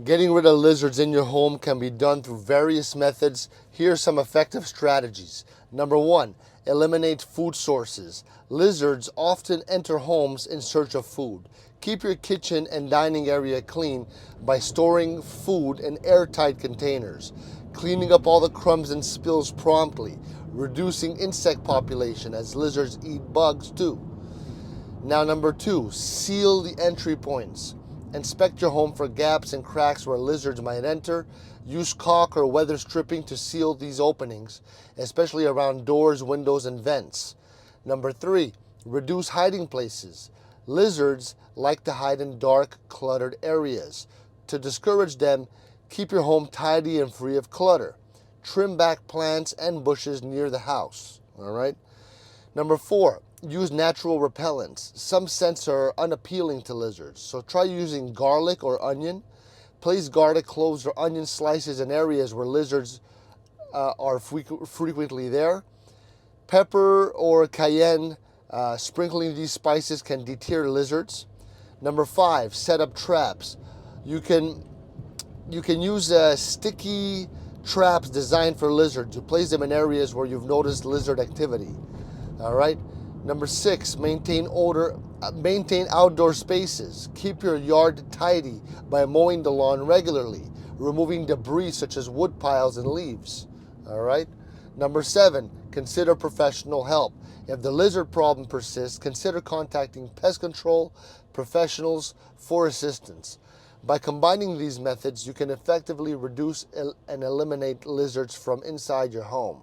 Getting rid of lizards in your home can be done through various methods. Here are some effective strategies. Number one, eliminate food sources. Lizards often enter homes in search of food. Keep your kitchen and dining area clean by storing food in airtight containers, cleaning up all the crumbs and spills promptly, reducing insect population as lizards eat bugs too. Now, number two, seal the entry points. Inspect your home for gaps and cracks where lizards might enter. Use caulk or weather stripping to seal these openings, especially around doors, windows, and vents. Number three, reduce hiding places. Lizards like to hide in dark, cluttered areas. To discourage them, keep your home tidy and free of clutter. Trim back plants and bushes near the house. All right? Number four, use natural repellents. Some scents are unappealing to lizards, so try using garlic or onion. Place garlic cloves or onion slices in areas where lizards are frequently there. Pepper or cayenne, sprinkling these spices can deter lizards. Number five, set up traps. You can use sticky traps designed for lizards. You place them in areas where you've noticed lizard activity. All right. Number six, maintain outdoor spaces. Keep your yard tidy by mowing the lawn regularly, removing debris such as wood piles and leaves. All right. Number seven, consider professional help. If the lizard problem persists, consider contacting pest control professionals for assistance. By combining these methods, you can effectively reduce and eliminate lizards from inside your home.